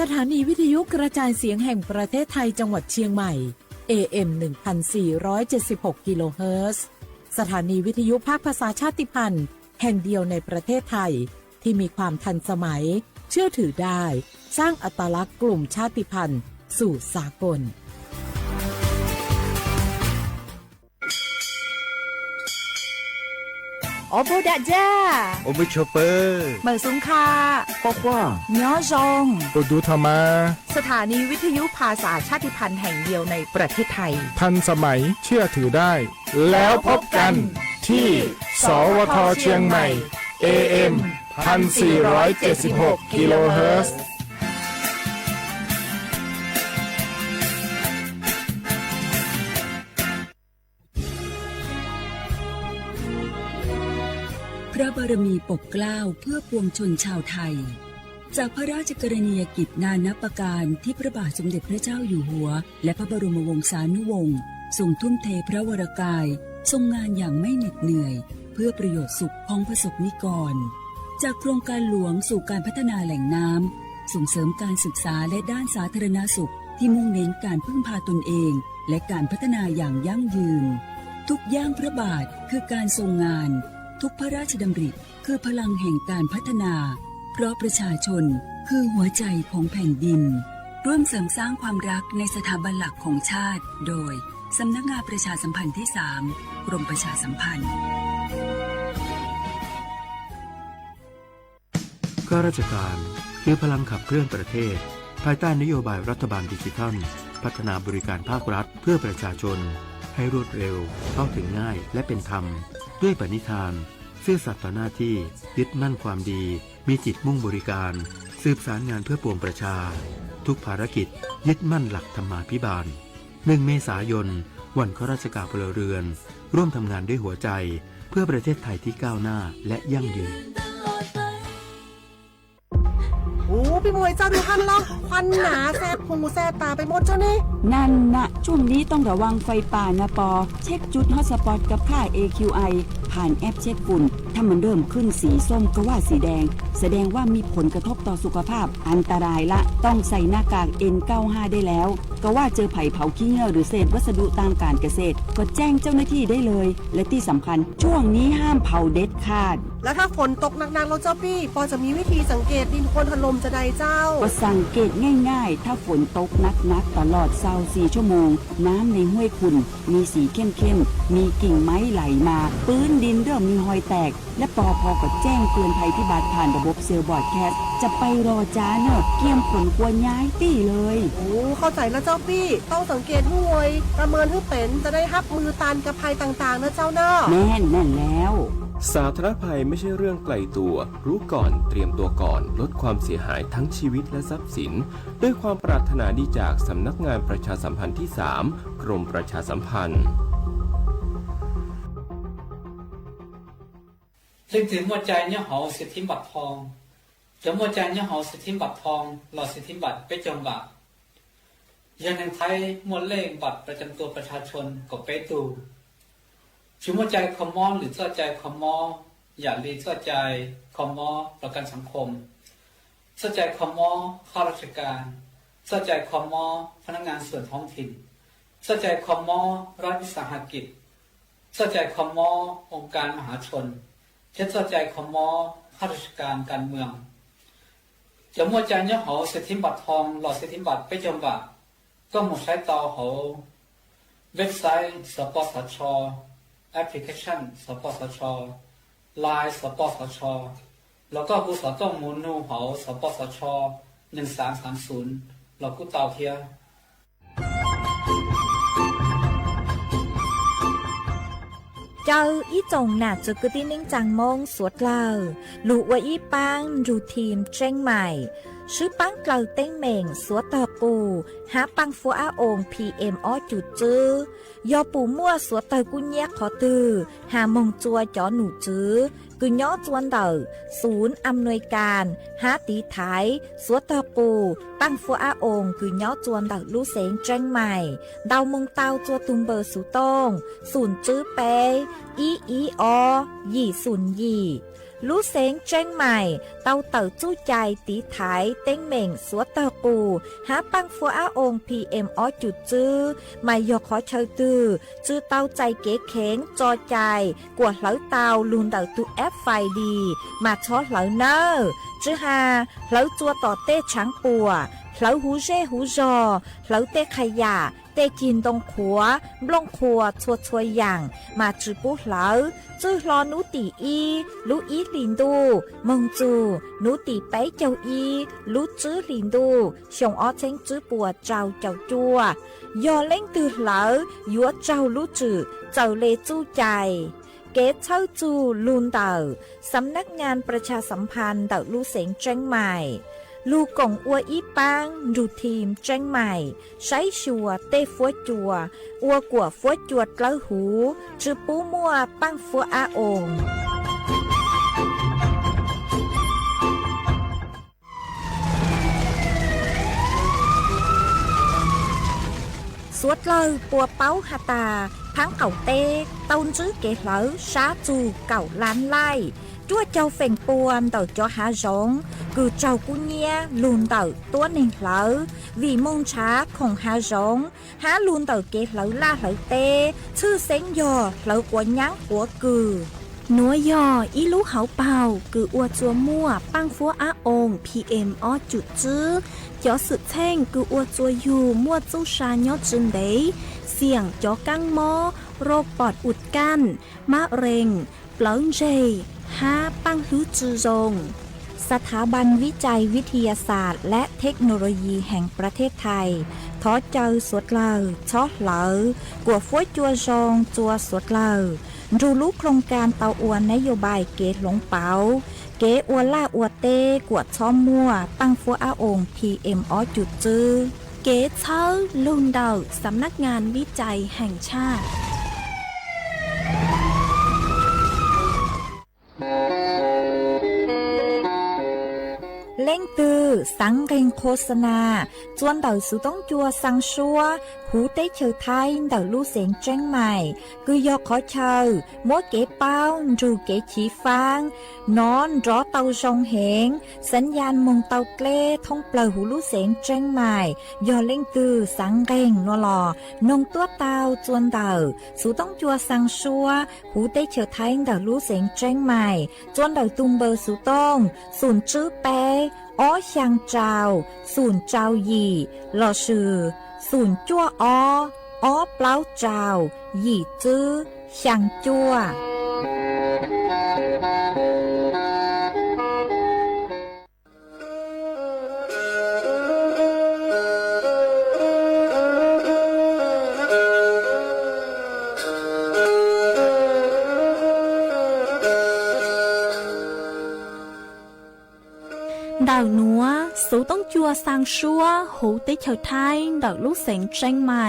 สถานีวิทยุกระจายเสียงแห่งประเทศไทยจังหวัดเชียงใหม่ AM 1476 กิโลเฮิรตซ์สถานีวิทยุภาคภาษาชาติพันธุ์แห่งเดียวในประเทศไทยที่มีความทันสมัยเชื่อถือได้สร้างอัตลักษณ์กลุ่มชาติพันธุ์สู่สากลโอโบดะจ้าโอเมชเปอร์เมอร์ซุงคาปอกว่าย้อซงโดดูธรรมาสถานีวิทยุภาษาชาติพันธุ์แห่งเดียวในประเทศไทยทันสมัยเชื่อถือได้แล้วพบกันที่สวทเชียงใหม่ AM 1476 กิโลเฮิรตซ์พระบารมีปกเกล้าเพื่อปวงชนชาวไทยจากพระราชกรณียกิจนานับประการที่พระบาทสมเด็จพระเจ้าอยู่หัวและพระบรมวงศานุวงศ์ทรงทุ่มเทพระวรกายทรงงานอย่างไม่เหน็ดเหนื่อยเพื่อประโยชน์สุขของประสบนิกรจากโครงการหลวงสู่การพัฒนาแหล่งน้ำส่งเสริมการศึกษาและด้านสาธารณสุขที่มุ่งเน้นการพึ่งพาตนเองและการพัฒนาอย่างยั่งยืนทุกย่างพระบาทคือการทรงงานทุกพระราชดำริคือพลังแห่งการพัฒนาเพราะประชาชนคือหัวใจของแผ่นดินร่วมเสริมสร้างความรักในสถาบันหลักของชาติโดยสำนักงานประชาสัมพันธ์ที่ 3 กรมประชาสัมพันธ์ข้าราชการคือพลังขับเคลื่อนประเทศภายใต้นโยบายรัฐบาลดิจิทัลพัฒนาบริการภาครัฐเพื่อประชาชนให้รวดเร็วเข้าถึงง่ายและเป็นธรรมด้วยปณิธานซื่อสัตย์ต่อหน้าที่ยึดมั่นความดีมีจิตมุ่งบริการสืบสารงานเพื่อปวงประชาทุกภารกิจยึดมั่นหลักธรรมาภิบาล1 เมษายนวันข้าราชการพลเรือนร่วมทำงานด้วยหัวใจเพื่อประเทศไทยที่ก้าวหน้าและยั่งยืนโอ้พี่มวยเจ้าดูท่านล็อกควันหนาแสบหูแสบตาไปหมดเจ้านี่นั่นนะช่วงนี้ต้องระวังไฟป่านะปอเช็คจุดฮอตสปอตกับค่า AQI ผ่านแอปเช็คฝุ่นถ้ามันเริ่มขึ้นสีส้มก็ว่าสีแดงแสดงว่ามีผลกระทบต่อสุขภาพอันตรายละต้องใส่หน้ากาก N95 ได้แล้วก็ว่าเจอไผ่เผาขี้เงื่อหรือเศษวัสดุตามการเกษตรก็แจ้งเจ้าหน้าที่ได้เลยและที่สำคัญช่วงนี้ห้ามเผาเด็ดขาดแล้วถ้าฝนตกหนักๆเราเจ้าพี่พอจะมีวิธีสังเกตดินโคลนถล่มจะได้เจ้าก็สังเกตง่ายๆถ้าฝนตกหนักๆตลอด24 ชั่วโมงน้ำในห้วยขุ่นมีสีเข้มๆมีกิ่งไม้ไหลมาพื้นดินเริ่มมีหอยแตกและปพก็แจ้งเตือนภัยพิบัติผ่านระบบเซลล์บอร์ดแคสต์จะไปรอจ้าเนอะเกี่ยมผลกลัวย้ายตี้เลยโอ้เข้าใจแล้วเจ้าพี่ต้องสังเกตห้วยประเมินให้เป็นจะได้รับมือตานกับภัยต่างๆนะเจ้าเนอะแน่นแล้วสาธารณภัยไม่ใช่เรื่องไกลตัวรู้ก่อนเตรียมตัวก่อนลดความเสียหายทั้งชีวิตและทรัพย์สินด้วยความปรารถนาดีจากสำนักงานประชาสัมพันธ์ที่ 3 กรมประชาสัมพันธ์ถึงหัวใจเนี่ยหอสิทธิบัตรทองจะหัวใจเนี่ยหอสิทธิบัตรทองหลอดสิทธิบัตรไปจงบัตรยังในไทยมวลเลขบัตรประจำตัวประชาชนก็ไปตูชิมหัวใจคอมมอหรือทั่วใจคอมมออย่าลีทั่วใจคอมมอประกันสังคมทั่วใจคอมมอข้าราชการทั่วใจคอมมอพนักงานส่วนท้องถิ่นทั่วใจคอมมอรัฐวิสาหกิจทั่วใจคอมมอองค์การมหาชนเช่นทั่วใจคอมมอข้าราชการการเมืองจะหัวใจเนี่ยเขาสิทธิบัตรทองหลอดสิทธิบัตรไปจงบัตรก็หมดใช้ต่อเขาเว็บไซต์สปสช.แอปพลิเคชันสปสช.ไลน์สปสช.แล้วก็ผู้สอนต้องมูลนูเขาสปสช1330เรากู้เตาเทียเจ้าอีจงหนักจะกึตินิ่งจังมงสวดเล่าลูกว่าอีปังรูทีมเจ้งใหม่ชื่อปังเกลาเต้งเหม่งสวดตอปูหาปังฟัวอาอง PM อ้อจุดจื้อยอปูมั่วสวดเตอกุญแยกขอตือหามงจัวจ๋อหนูจื้อกุญย้อจวนเตอศูนย์อำนวยการหาตีไทยสวดตอปูปังฟัวอาองกุญย้อจวนเตอลู่เสงเจ้งใหม่ดาวมงเตาจัวตุมเบอร์สุตงศูนย์จื้อเปอีอยี่ศูนย์ยี่ ลูเสงเจ้งใหม่เต้าเต่าจู้ใจตีไถเต้งเหม่งสวดเตอปูหาปังฟัวอาองพีเอ็มอจุดจื้อไม่ยอขอเชยตือจื้อเต้าใจเก๋เข็งจอใจกวดเหลาเต้าลุนเต่าตูแอฟไฟดีมาชอเหลาเนอจื้อหาเหลาจัวต่อเต้ช้างปัวเหลาหูเร่หูจอเหลาเต้ขยะเต้กินตรงขัวบลงขัวชัวชัวอย่างมาจื้อปูเหลาจื้อรอนูตีอีลูอีลินดูมงจูนูตีไปเจ้าอีลูจื้อลินดูชงอ้อเชงจื้อปัวเจ้าจัวยอเล่งตือเหลายัวเจ้าลูจื้อเจ้าเลจู้ใจเกตเช่าจูลุนเต่าสำนักงานประชาสัมพันธ์เต่าลู่เสงเจ้งใหม่ลูกงอัวอีปังดูทีมเจ้งใหม่ใช้ชัวเต้ฟัวจัวอัวกัวฟัวจวดเกล้าหูจือปูมัวปังฟัวอาองสวดเลยปัวเป้าหาตาพังเก่าเต้ต้นจื้อเกเหลาซาจูเก่าล้านไล่จั่วเจ้าเฟ่งปวนเต่าจอหาจงคือเจ้ากุเนียลุนเต่าตัวหนึ่งเหลาวีมงช้าของหาจงหาลุนเต่าเกเหลาล่าเหลาเต้ชื่อเซ็งยอเหลากว่ายั้งหัวกือนัวยออีลูเขาเป่าคืออัวจัวมั่วปังฟัวอาองพีเอ็มอจุดจื้อจอสุดแท่งคืออัวจัวอยู่มั่วจู้ชายอจึงเดเสี่ยงจอกังมอโรคปอดอุดกั้นมะเร็งเปลิ้งเจหาปังฮือจือจงสถาบันวิจัยวิทยาศาสตร์และเทคโนโลยีแห่งประเทศไทยทอเจอสวดเลอชอเหลอกัวฟ้วยจัวจงจัวสวดเลอรูรู้โครงการเตาอวนนโยบายเกตหลงเปาเกอวล่าอวเต้กวดช้อมมั่วปังฟัวอาองพีเอ็มอจุดจื้อเกตเชอลุนเดาสำนักงานวิจัยแห่งชาติเล่งตือสังเกงโฆษณาจวนเต่าสุต้องจัวสังชัวหูเต้เชอไทยเต่าลู่เสียงเจ้งใหม่คือยอขอเชอมัวเก๋เป้าจูเก๋ฉีฟางนอนรอเต่าจงเหงสัญญาณมงเต่าเกล้ท่องเปล่าหูลู่เสียงเจ้งใหม่ยอเล่งตือสังเกงนัวหล่อนงตัวเต่าจวนเต่าสุต้องจัวสังชัวหูเต้เชอไทยเต่าลู่เสียงเจ้งใหม่จวนเต่าตุงเบอร์สุต้องศูนย์จื้อเป้อ้อช่างเจ้าศูนย์เจ้าหยี่หล่อชื่อศูนย์จั่วอ้อเปล่าเจ้าหยี่จื้อช่างจั่วดาวนัวสูต้องจัวสังชัวหูติเฉาไทยดอกลูกเสียงเจ้งใหม่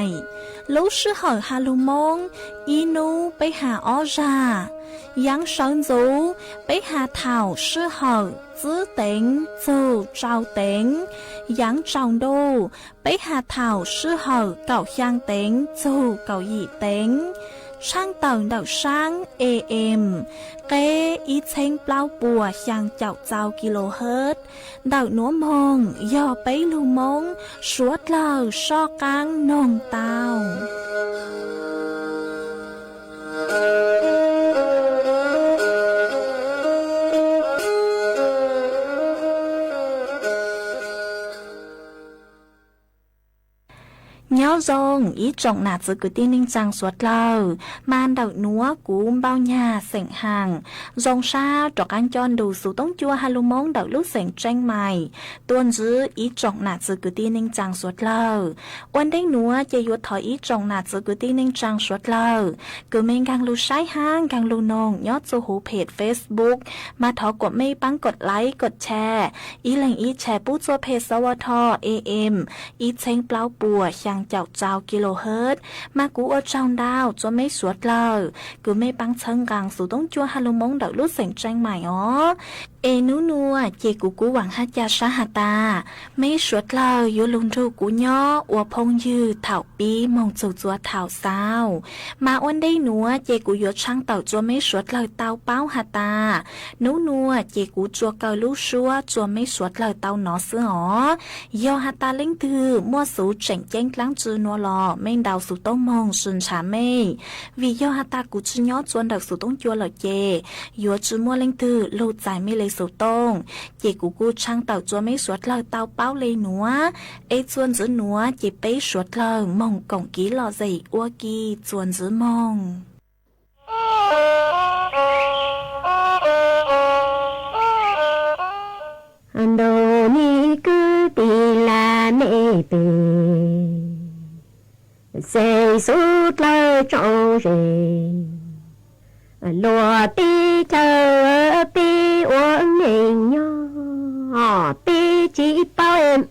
ลูกชื่อเหอฮาลูมงอีนูไปหาอ้อจายังเฉินจูไปหาเถ่าชื่อเหอจื้อเต็งจูเจ้าเต็งยังเจ้าดูไปหาเถ่าชื่อเหอเก่าช่างเต็งจูเก่าหยี่เต็งช่างเต่าดาวช่างAMเกอีเชงเปล่าปัวช่างเจ้าเจ้ากิโลเฮิรตซ์ดาวนัวมงย่อไปลูมงสวดเหล่าชอกังนงเต้าnhớ rong ý trọng nạt giữa cứ tin ninh trang suốt lâu man đậu núa cúm bao nhà sảnh hàng rong xa trọc anh chọn đủ số tống chua halumong đậu lúc sảnh tranh mày tuôn giữ ý trọng nạt giữa cứ tin ninh trang suốt lâu quan đếch núa chơi yuột thỏi ý trọng nạt giữa cứ tin ninh trang suốt lâu cứ mình càng lưu sai hang càng lưu nông nhớ cho hú page Facebook mà thỏกดไม่ปังกดไลค์กดแชร์อีแหล่งอีแชร์ปู้ตัวเพจสวท AM อีเชงเปล่าปัวช่างเจ้า trào kHz mà cú ở trong đào cho mấy suốt lờ cứ mấy băng chân càng số tống chua halo mong đợi lúc sành tranh mày ó ê nú nua chê cú hoàng hát cha sa hà ta mấy suốt lờ yếu lung ru cú nhỏ ua phong dư thảo bí mong chầu chua thảo sao mà ôn đây nua chê cú yếu trăng tàu chua mấy suốt lờ tao báo hà ta nú nua chê cú chua cờ lú xua chua mấy suốt lờ tao nó sữa ó do hà ta lính thư mua số chảnh chanh láng chư nua lò men đào số tông mong sừng chả mê vì do hà ta cú chư nhỏ chuan đặc số tông chua lò chê yếu chư mua lính thư lâu dài mê lấy số tông chê cú trăng tàu chua mấy suốt lờ tao báo lê núa ê chuan giữ núa chê bế suốt lờ mong cổng ký lò dày ua kỳ chuan giữ mong đồ ni cứ tì là mẹ bề xây suốt lơ trâu rề lùa tí chờ tí uống mình nhỏ tí chỉ bao em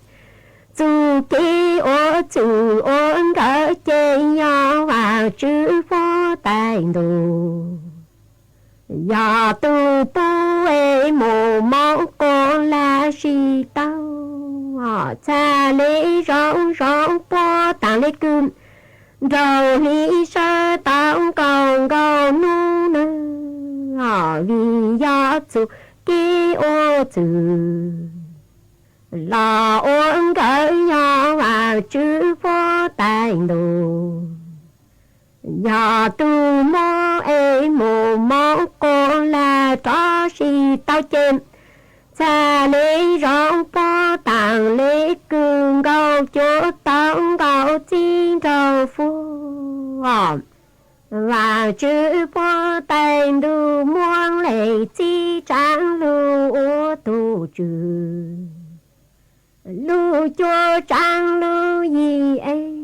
dù kí ô dù uống gỡ chơi nhỏ vào chữ vô tài đồ giờ tu bố ê mồ mong con là gì tao cha lấy rong rong bó tàng lấy cơm rồi lý sơ tao còn còn nu nơ vì giờ dù kí ô dù là uống gỡ nhỏ vào chữ vô tài đồ giờ tu mô ê mồ mong con là cho si tao chêm cha lấy rong bó tàng lấy cương gâu chỗ tao gâu chín trâu phu và chữ bó tay đu muông lệ chi tráng lưu ô tu trừ lưu cho tráng lưu gì ấy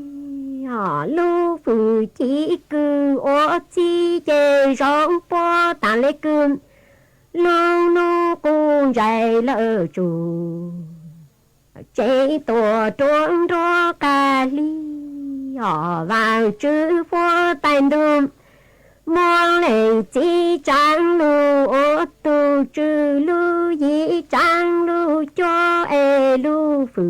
lưu phụ chỉ cư ô chi chê rong bó tàng lấy cương lưu nu cung dạy lỡ chủ chế tổ trốn rô cà ly vào chữ vô tay đùm muôn lệ chi trang lưu ô tu chữ lưu dĩ trang lưu cho ê lưu phụ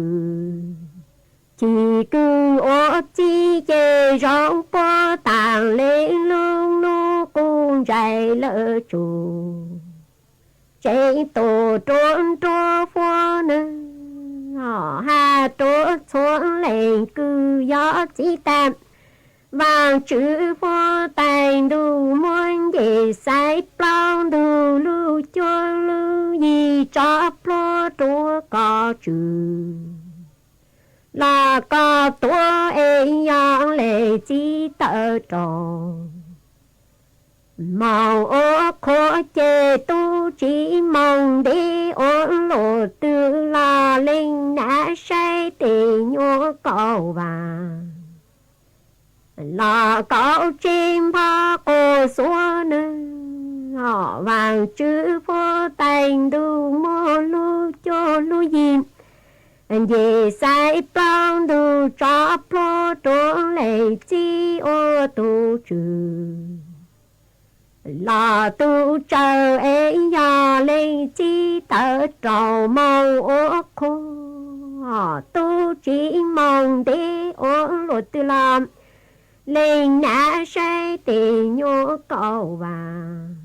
chỉ cứ ô chi chê rong bó tàng lên lưu nu cung dạy lỡ chủ chế tổ trốn trô phô nơ hà trô xuống lên cư gió chỉ tạm vàng chữ phô tay đủ muôn gì sai plong đủ lưu cho lưu gì cho plô trô có chữ là có tua ê yang lệ chỉ tờ tròn mong ô khó chê tu chỉ mong đi ổn lộ tư là linh nã say tì nhô cầu vàng là cậu chim pha cô xua nơ vàng chữ vô tay đu mô lu cho lu dìm về sai plong đu cho plô trốn lệ chi ô tu trừ là tu chờ ấy ya lên chi tờ trò mong ô khô tu chỉ mong để ô lột tư làm lên nã say tì nhô cầu vàng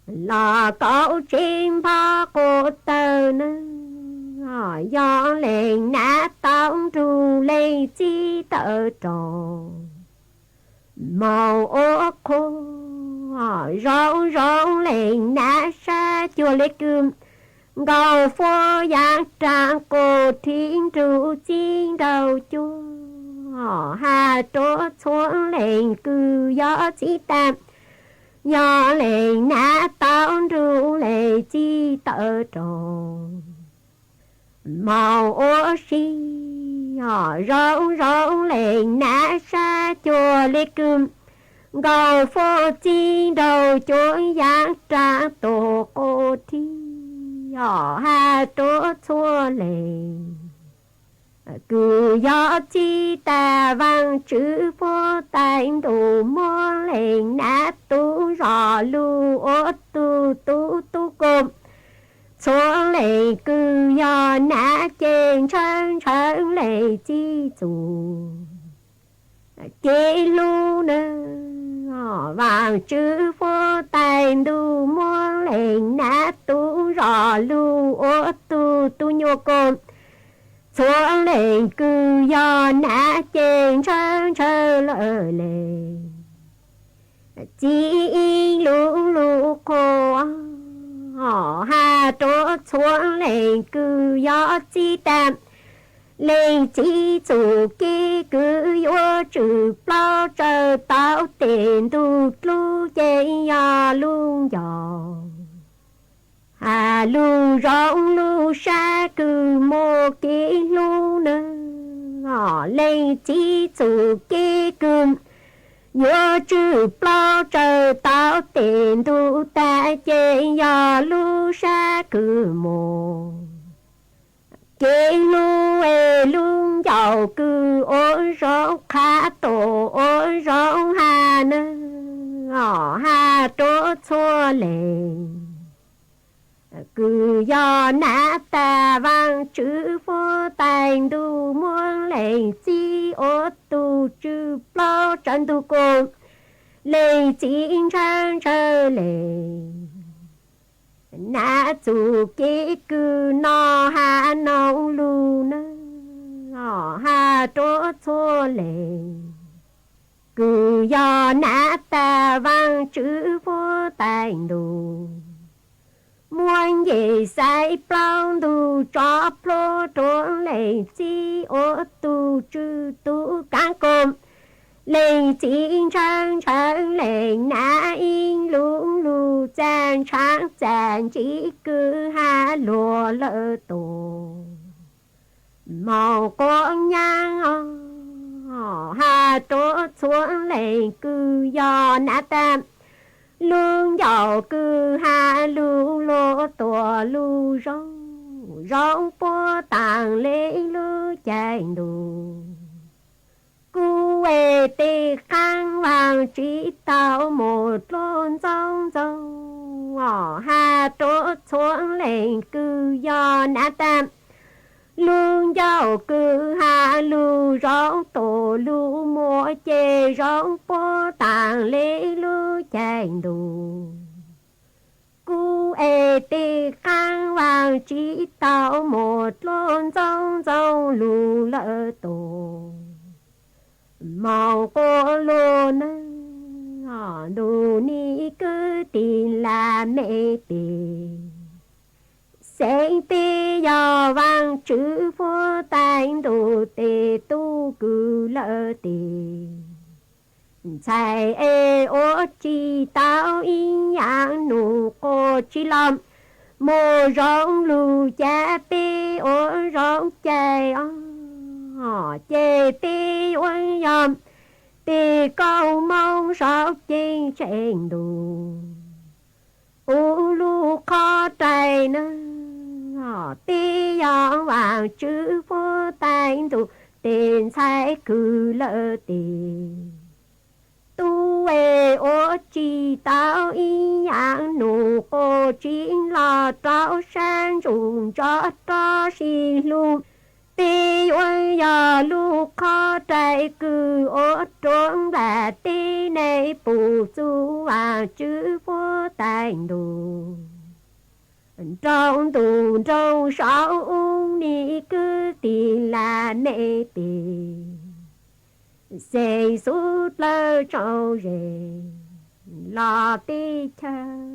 là cậu chim pha cô tờ nơ do lên nã tông ru lên chi tờ trò màu ô khô rong rong lên nã sa chùa lê cơm gầu phô giang trang cô thiên trụ chiên đầu chua hà trố xuống lên cư gió chỉ tạm gió lên nã tao ru lệ chi tờ tròn màu ô xi rong rong lên nã sa chùa lê cơm gầu phô chiên đầu chối giang trang tổ cô thi hà trố xua lệ cứ gió chi ta vang chữ phố tành đủ môn lên nát tú rò lu ô tu tu tu côm xuống lệ cứ gió nát trên chân chân lệ chi chủ kê lu nơ vàng chữ phố tành đủ môn lên nát tú rò lu ô tu tu nhô côm xuống lên cứ do nã trên chân chờ lỡ lệ chỉ lũ lũ cô họ hà trốt xuống lên cứ do chi tạm lên chỉ chủ kê cứ vô trừ bao chờ tao tiền tu lu trên ya luôn dò hà lu rong lu sa cứ mô kê lu nơ họ lên chỉ chủ kê cơm vô trừ bao chờ tao tiền tu ta trên ya lu sa cứ mô kê lu e lu giàu cứ ôn rong khá tổ ôn rong hà nơ họ hà trố chua lên cứ do nã ta vang chữ phố tành đủ muôn lệnh chi ô tu chữ bao chân tu côn lệnh chính trang chờ lệnh nã chủ kỹ cứ nó hạ nông lù nơ họ hạ trố chô lệnh cứ do nã ta vang chữ phố tành đủ muôn gì sai plong tu cho plo trốn lên chi ô tu chư tu cán côm lên chính trang trang lên na in lũ lũ trang trang trang chỉ cứ hà lùa lỡ tổ màu con nhang hà trố xuống lên cứ do nã tam lương giàu cứ hà lu lô tổ lu rong rong po tàng lễ lu chạy đủ cu ê tê khang vàng chỉ tao một lôn rong rong hà trố xuống lên cứ do nã tam lương giàu cứ hà lu rong tổ lu mua chê rong po tàng lễ lu chạy đủ cu ê tê khang vàng chỉ tao một lôn rong rong lu lỡ tổ màu cô lô nơ đồ ni cứ tin là mẹ tiền sinh tê do vang chữ phố tành đồ tê tu cứ lỡ tê chạy ê ô chi tao in yang nụ cô chi lâm mô rong lù cha tê ô rong chạy họ chê tê oan yam tê câu mong sao trên trên đủ u lu khó chạy nơ tê gió vàng chữ phố tành đủ tên sai cứ lỡ tê tu ê ô chi tao y yang nụ cô chính là trao sang dùng cho xì luôn tê ôi giờ lu khó chạy cứ ô trốn là tê này bù chú và chữ phố tành đủ trong tù trong sáu ung ni cứ tìm là mẹ tiền xây suốt lơ trâu rề lo tê chân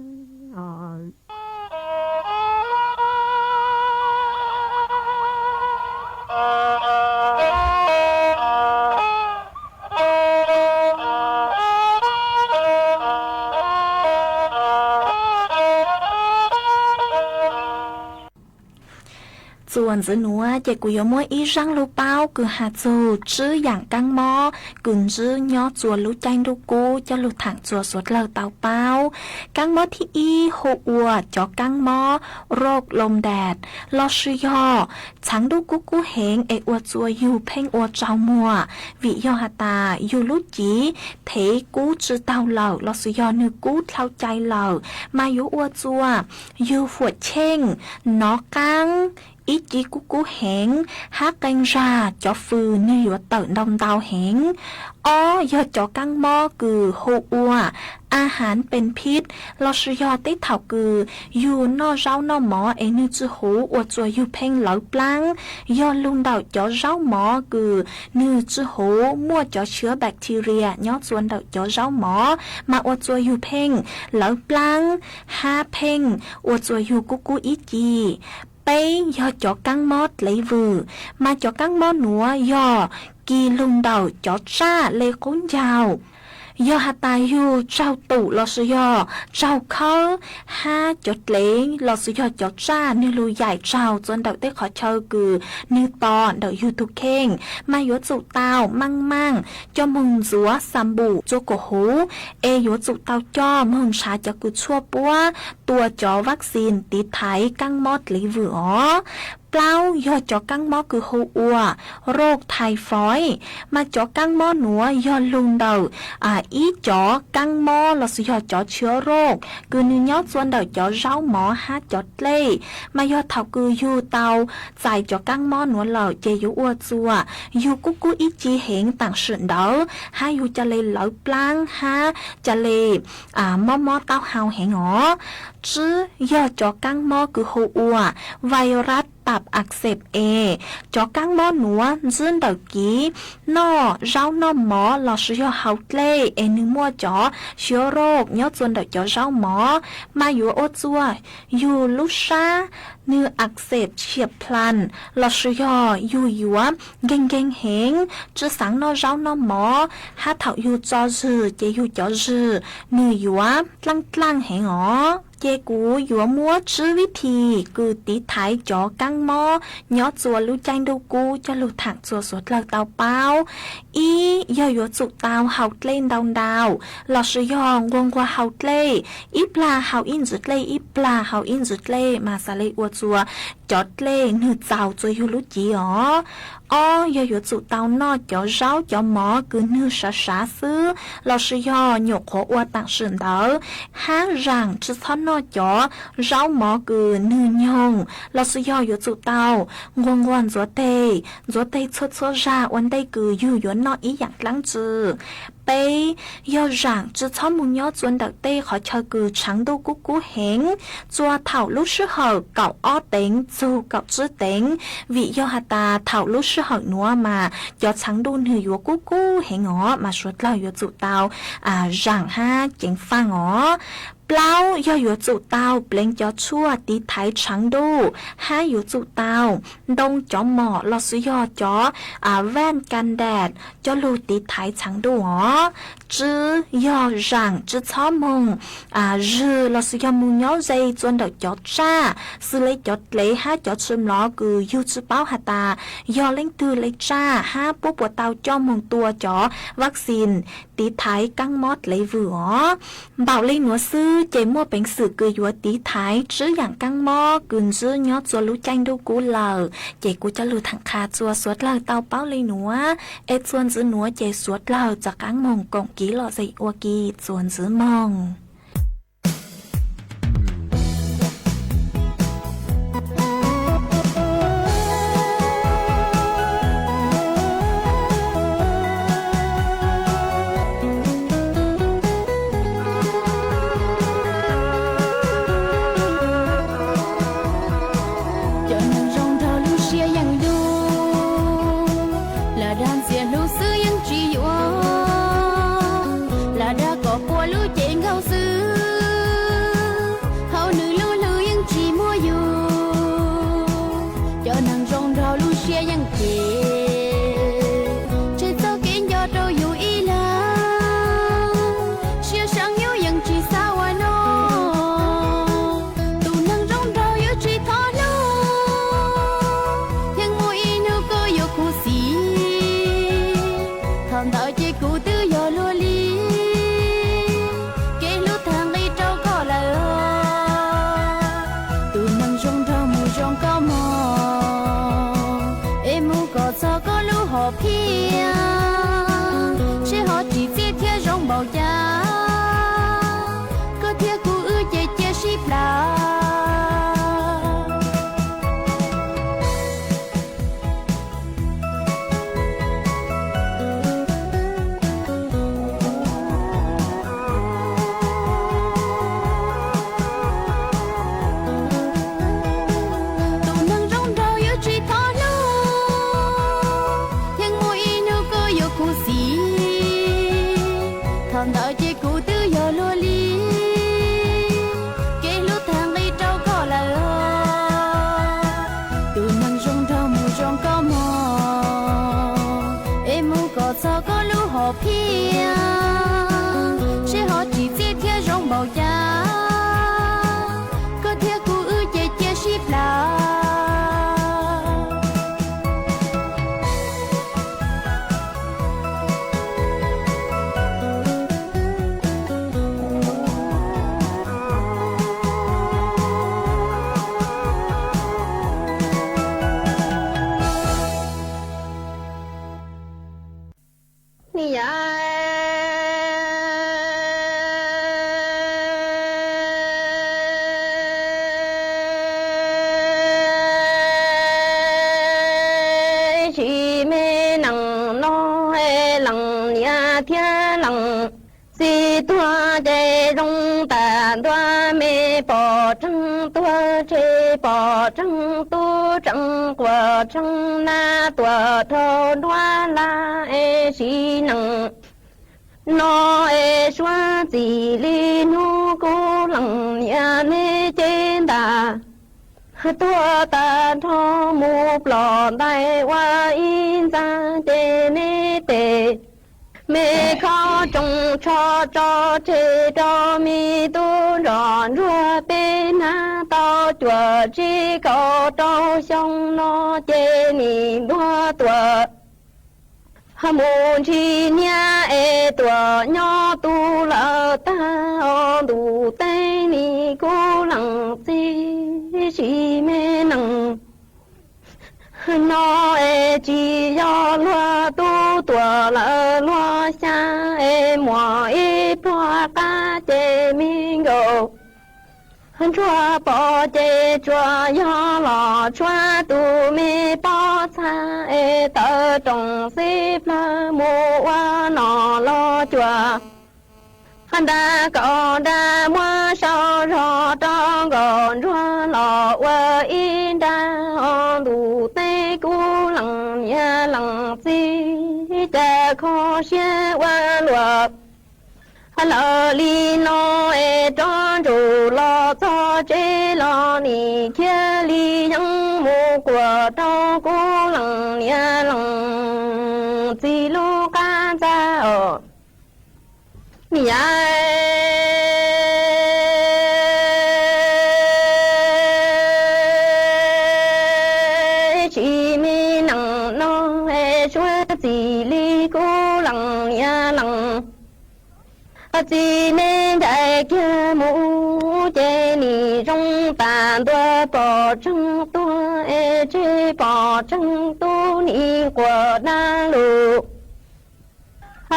ส่วนจะหนัวเจกุยมัวอีรังลูเป้าคือหาจูชื่ออย่างกังมอกุนชื่อย่อจวนลูจังลูกูจะลูถังจัวสวดเลอเตาเป้ากังมอที่อีโหอัวจอกังมอโรคลมแดดลอชื่อย่อฉังลูกูกูเหงเออวจัวอยู่เพ่งอวเจ้ามัววิยอหาตาอยู่ลูจีเทกูจือเตาเหล่าลอชื่อย่อนึกกูเท่าใจเหล่ามาอยู่อวจัวอยู่ฝวดเช่งนอกังอีจีกุกูเหงฮักกังราจอฟืนในหัวเต่าดองดาวเหงอ๋อยอดจอกังมอกือโฮอัวอาหารเป็นพิษลอชยอติเถากืออยู่นอเจ้านอหมอเอนึจือหูอวดจัวอยู่เพ่งเหลาปลังยอลุงดาวจอเจ้าหมอกือนึจือหูมั่วจอเชื้อแบคทีเรียยอดส่วนดาวจอเจ้าหมอมาอวดจัวอยู่เพ่งเหลาปลังฮาเพ่งอวดจัวอยู่กุกูอีจียอจอกังมอดเลยวือมาจอกังมอหนัวยอกีลุงเดาจอจ้าเลยก้นยาวยอหาตายอยู่เจ้าตู่ลอสยอเจ้าเขาห้าจดเล้งลอสยอจอจ้าเนื้อลูใหญ่เจ้าจนเดาได้ขอเชิญกือเนื้อตอนเดาอยู่ทุกเข่งมาหยดจุเตามั่งจอมุงจัวซัมบูโจโกหูเอหยดจุเตาจอมุงชาจะกุชั่วปัวตัวจอวัคซีนติดไถกังมอดหรือวือเปล่ายอจอกังมอคือโฮอัวโรคไทฟอยด์มาจอกังมอหนัวยอลุงเดาอีจอกังมอลสยอจอเชื้อโรคคือเนื้อยอดส่วนเดาจอเจ้าหมอฮาจอดเล่มายอดเถาคืออยู่เตาใส่จอกังมอหนัวเหล่าเจยูอัวจัวอยู่กุกูอีจีเหงต่างเฉินเดาฮาอยู่จะเลยเหลาปลางฮาจะเลยมอเต้าเฮาเหงจื้อยอจอกังมอคือโฮอัวไวรัสตับอักเสบจอกังมอหนัวซึนเดากีนอเจ้านอหมอลอชยอเฮาเล่นึมัวจอเชื้อโรคยอดส่วนเดาจอเจ้าหมอมาอยู่โอจัวอยู่ลุชาเนื้ออักเสบเฉียบพลันลอชยออยู่หยวมเก่งเหงจะสังนอเจ้านอหมอฮาเถาอยู่จอจือเจอยู่จอจือเนื้อหยวมตั้งเหงเจกูยัวมัวชื่อวิธีกูตีไทยจอกังมอยอดจัวรู้ใจดูกูจะรู้ถังจัวสวดเลิกเตาเป้าอียอจุเตาเฮาเล่นดาวหลอชยองวงกว่าเฮาเล่อีปลาเฮาอินจุดเล่อีปลาเฮาอินจุดเล่มาสาเลอวจัวจอดเล่เนื้อเจ้าจัวอยู่รู้จีอ๋อยอจุเตานอจอเจ้าจอหมอคือเนื้อสาซื้อหลอชยอหยกหัวอวต่างสินเดอห้ารังจะทอนนอจอเจ้าหมอคือเนื้อยงหลอชยอจุเตางวนจัวเตชัวราวันได้คืออยู่ยวนนออีอย่างลังจือไปยอหลังจะชอบมุงยอจวนดักเต้ขอเชอคือฉังดูกุกูเหงจัวเถาลุชื่อเหอเก่าอ้อเต็งจูเก่าจื้อเต็งวิยอหาตาเถาลุชื่อเหอนัวมายอฉังดูหือยัวกุกูเหงมาชวดเล่ายอจุเตาหลังห้าเจ๋งฟังเปล่ายอจุเตาเปล่งจอชั่วตีไทยฉังดูห้าอยู่จุเตาดงจอหมอลอสยอจอแว่นกันแดดจอลูตีไทยฉังดูจื้อยอหลังจื้อช้อมงจื้อลอสยอมุงยอใจจวนเดาจอจ้าซื้อเลยจอดเลยห้าจอชิมล้อคือยูจื้อเป้าหาตายอเล่งตือเลยจ้าห้าปุ๊บปวดเตาจอมงตัวจอวัคซีนตีไทยกังมอดเลยวือเบาเลยหนัวซื้อเจมัวเป็นสื่อคือยัวตีไทยจื้ออย่างกังมอกึนจื้อยอจัวรู้จังดูกูเหล่าเจกูจะรู้ถังคาจัวสวดเหล่าเตาเป้าเลยหนัวส่วนจื้อหนัวเจสวดเหล่าจากกังมงกงกีหล่อใส่อวกีส่วนจื้อมองlà đã có của lũ chuyện khâu xưa họ phía sẽ họ chỉ biết theo rong bảo giá có theo cụ ư chạy chạy ship là thằng đợi chị cụ tư giờ lúa li cái lúc thằng đi trâu có là từ nắng rong rau mù rong có mò em mu có sao có lúa họ phía sẽ họ chỉ biết theo rong bảo giá có theo cụ ư chạy chạy ship là bỏ trăng tu trăng của trăng na tua thô đoa la e si nằng nó e xóa gì li nu cô lằng nhà lê trên đà tua ta thô mục lò đại hoa in ra tê nê tê mê khó trông cho chê cho mi tu rọn rùa bê na tao chùa chi cầu trâu xong nó chê nì đua tùa môn chi nha e tùa nhỏ tu lợ ta o đủ tê nì cô lặng chi mê nặng nó e chỉ do loa tu tua lỡ loa xa e mùa e loa ca chê mi gồ chua bỏ chê chua do lò chua tu mi bỏ xa e tờ trồng xếp la mùa hoa nọ lo chua đa có đa mua sao rõ trong gòn rua lò qua in đa đủ tê cú lằng nhà lằng si cha khó xe qua lùa lò li nó e tròn rù lò cho chế lò nì kia li nhăng mù của trong cú lằng nhà lằng si lu ca cha ở nhà chỉ mi nặng nó e chúa chỉ li cô lằng nhà lằng chỉ nên đại kia mũ chê nì trong tàn tua bỏ trăng tua e chê bỏ trăng tu nì của đa lù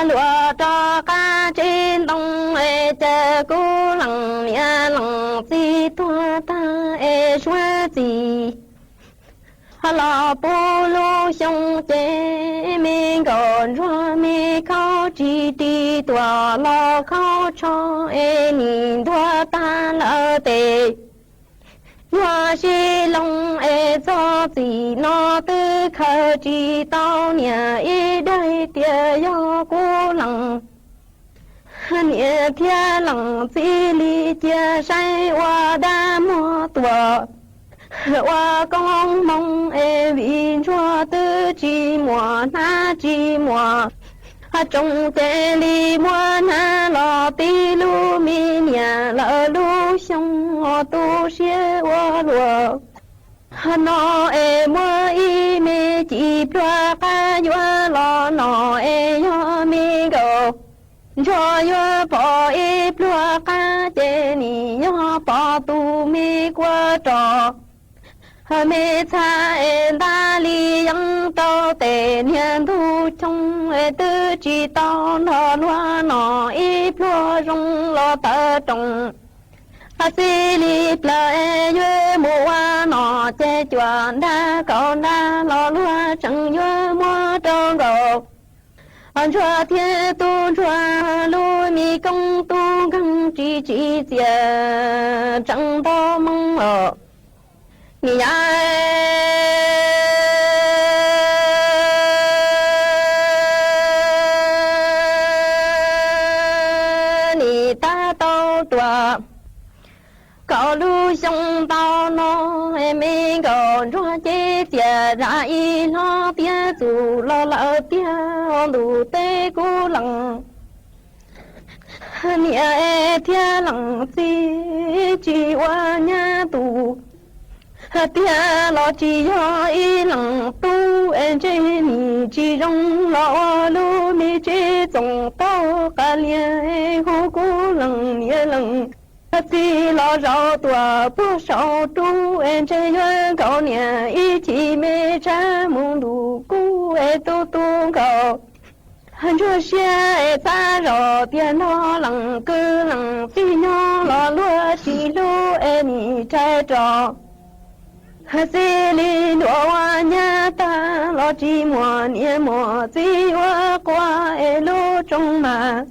lúa cho cá trên đông e chè cô lằng nhà lằng gì thua ta e xóa gì lò bô lô sông chè mình còn rua mi khao chỉ đi tua lò khao cho e nhìn thua ta lỡ tề hoa xì lông e cho gì nó tư khờ chỉ tao nhà e đây tia yo cô lằng nhà thia lằng xì li tia say hoa đa mua tua hoa con mong e vì cho tư chỉ mùa na chỉ mùa trong tê li mua na lò ti lu mi nhà lỡ lu sông tu xia hoa lùa nó e mua y mi chỉ pra ca yo lo nó e yo mi go cho yo bỏ y pra ca tê ni yo bỏ tu mi qua trò 每在大理养到的年度中，都知道那乱那一波容了的中。西里不月莫哇那在转那高那老罗正月莫正高。这天东转路米更东更几节，正到梦了。你呀，你大到多，高路上到那没高着姐姐，然一老爹走了老爹路得古冷。你爱天冷自己我年度。爹老只要一冷都按着你只容老路没这种到个脸后骨冷也冷，最老绕多不少都按着原高年一起没占梦路骨都高。这些咱绕边老冷个冷最鸟老落地路你摘着。西里罗瓦年大老寂寞年末最我挂路中嘛，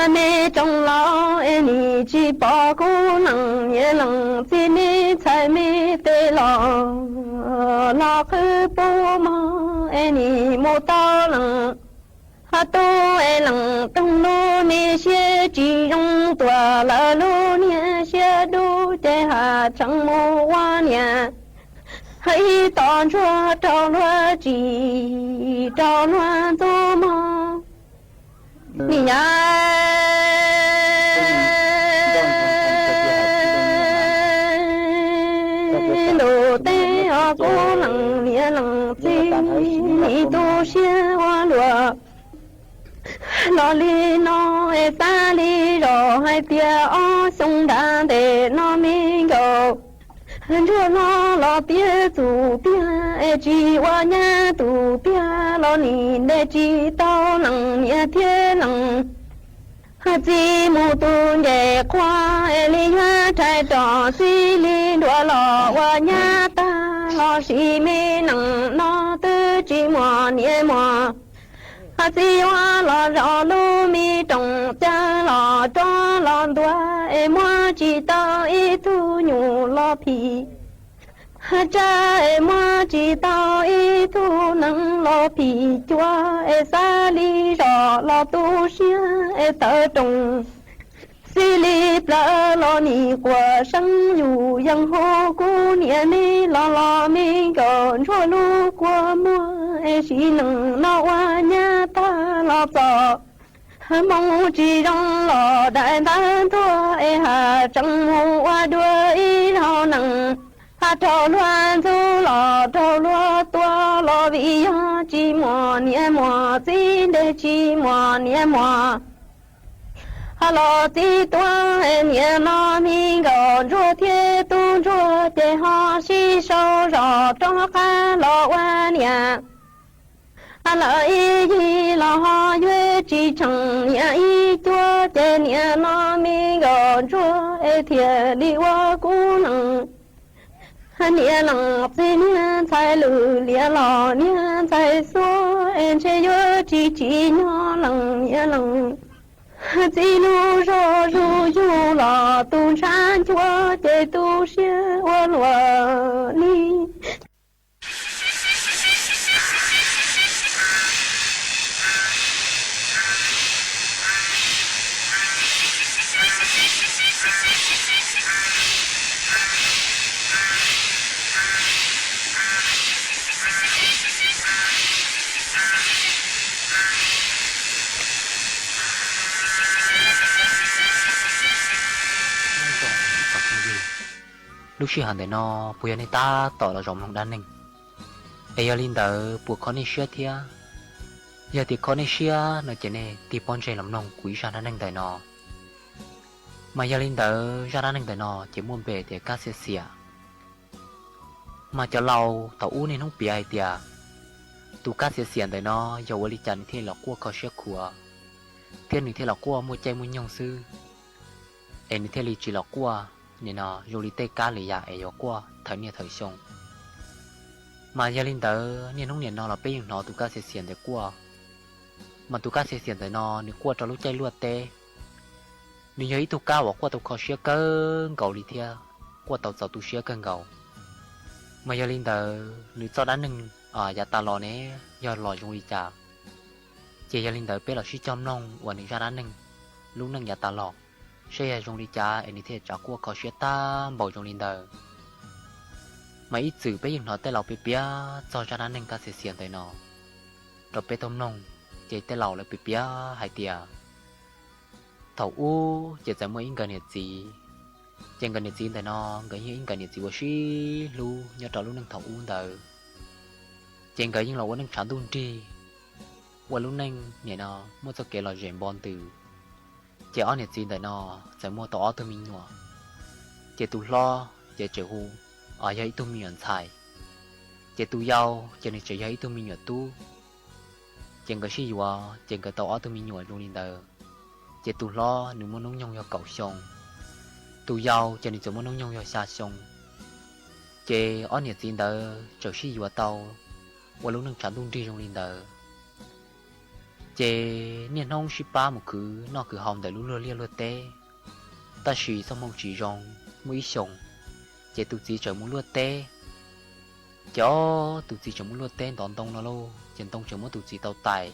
没中老你只包姑能也能最你才没得老老黑不忙你没到冷。都能登路那些只用多了路年些路在下成木瓦年，黑当着着乱鸡着乱做梦，你呀。路得啊不能也能醉，你都先完了。老里老三里绕还别啊兄弟的那民狗，这老别走边几万年都别老你的知道能也天能，寂寞都的花里远摘着水里落老我年大老谁没能老的寂寞年末。只望老绕路米中家老庄老多莫知道一头牛老皮，这莫知道一头能老皮脚三里绕老都是得中。西里不老你过生有养好姑娘你老老没高着路过么谁能老娃年大老早梦只让老蛋蛋多哈正木娃多一绕能着乱走老着落多老为呀寂寞年末最的寂寞年末。老几多年老民高着铁东着的好洗手绕着汉老万年，老一老月几成年一着的年老民高着铁里我姑能，年能最年才路年老年才说这有几鸟能也能。一路绕入有了东山脚的都是我罗里。lúc xưa hàng để nó bùi anh ta tỏ là rộng lòng đan ninh ấy giờ linh đỡ buộc con đi xưa thia giờ thì con đi xưa nó chỉ này thì con trai làm nông quý ra đan ninh tại nó mà giờ linh đỡ ra đan ninh tại nó chỉ muốn về để cá xia xia mà cho lâu tàu u nên không bị ai tiệt tu cá sẽ xiên tới nó giờ vợ đi chăn thì là cua có sẽ khua thiên thì là cua mua chay mua nhông sư em thì là chỉ là cua nên nó dù đi tây cá lì dạ ấy cua thời niên thời sông mà gia đình tớ nên không nên nó là bây giờ nó tu cá sẽ xiên tới cua mà tu cá sẽ xiên tới nó nếu cua cho lúc chay luộc tê nếu như tu cá hoặc cua tu có sẽ cơn gầu đi theo cua tàu tàu tu sẽ cơn gầu mà giờ linh tờ nếu cho đá nưng giờ ta lò né giờ lò trong đi chả chỉ giờ linh tờ biết là suy chom nông và nếu ra đá nưng lúc nưng giờ ta lò sẽ trong đi chả anh thì chả qua có sẽ ta bầu trong linh tờ mà ít chữ bây giờ nó tay lò bịa cho ra đá nưng cả sẽ xiên tay nó rồi bé tôm nông chỉ tay lò là bịa hai tia thầu u chỉ sẽ mới cái này gì chẳng cần gì tại nó cái những cái gì của xí lu nhớ trò lúc nâng thầu uống tờ chẳng cái những là quán nâng sản tuôn tri qua lúc nâng nhẹ nó mua cho kể là rèn bon từ chỉ ở nhiệt gì tại nó sẽ mua tỏ tôi mình nhọ chỉ tu lo chỉ chịu hu ở đây tôi mình nhận xài chỉ tu giàu chỉ nên chỉ thấy tôi mình nhận tu chẳng cái gì vào chẳng cái tỏ tôi mình nhọ luôn đi tờ chỉ tu lo nếu muốn nông nhông cho cậu xong tu giàu cho nên chúng muốn nông nhông cho xa xong chế ở nhiệt tin tờ trở sĩ vào tàu và lúc nâng sản tung tri trong linh tờ chế niên nông sĩ ba một cứ nó cứ hòm tại lúc lừa lia lừa tê ta sĩ xong mong chỉ rong mũi sống chế tu chỉ trở muốn lừa tê cho tu chỉ trở muốn lừa tê đón tông nó lô trên tông trở muốn tu chỉ tàu tài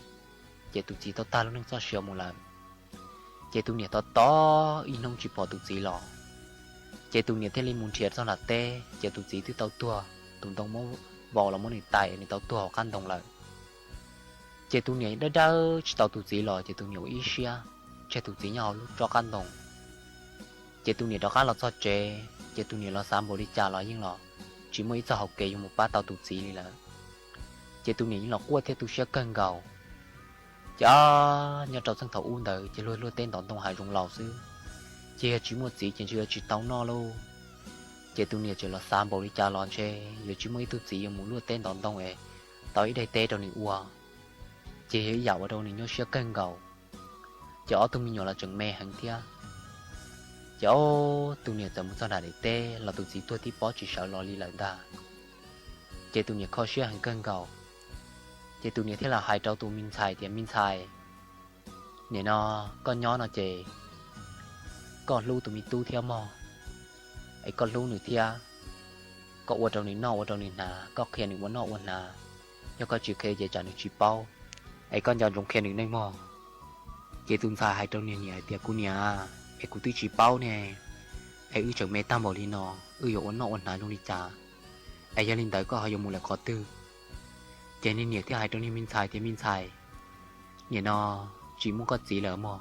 chế tu chỉ tàu tài lúc nâng cho sửa một lần chế tu nhiệt to in nông chỉ bỏ tu chỉ lò chế tu nhiệt thế lên muốn triệt sau là tê chế tu chỉ từ tàu tua tụng tông mô vò là món này tài này tàu tua họ căn đồng lại chế tu nhiệt đỡ đỡ chỉ tàu tu chỉ lò chế tu nhiều ý xia chế tu chỉ nhau lúc cho căn đồng chế tu nhiệt đó khá là cho chế tu nhiệt là sám bồ đi trà là nhưng lò chỉ mới cho học kể dùng một ba tàu tu chỉ này là chế tu nhiệt những lò cua theo tu xia cân gầu cho nhà trâu sang thầu uốn đời chỉ luôn luôn tên đón tông hải rung lò xứ chỉ chỉ một gì chỉ chỉ tàu no luôn chỉ tu nhiệt chỉ là sám bồ đi trà lon chê giờ chỉ mới tu chỉ muốn luôn tên đón tông ấy tới đây tê đâu này ua chỉ hiểu giàu ở đâu này nhớ xia cân gầu cho tu mình nhỏ là chừng mẹ hàng thia cho tu nhiệt giờ muốn cho đại để tê là tu chỉ tôi tí bó chỉ sợ lo li lại ta chỉ tu nhiệt khó xia hàng cân gầu chế tụi này thế là hai trâu tụi mình xài thì mình xài nè nó con nhỏ nó chế con lưu tụi mình tu theo mò ấy con lưu nữa thia có ở trong này nọ ở trong này nà có khe này muốn nọ muốn nà nhưng có chỉ khe chế trả được chỉ bao ấy con nhỏ trong khe này này mò chế tụi xài hai trâu này nhỉ thì cô nhỉ ấy cô tu chỉ bao nè ấy ư chẳng mẹ tam bảo đi nọ ư yếu nọ muốn nà trong đi trả ấy gia đình tới có hai dùng một là có tư chế nên nhiệt thì hai trong này mình xài thì mình xài nhiệt nó chỉ muốn có gì là mò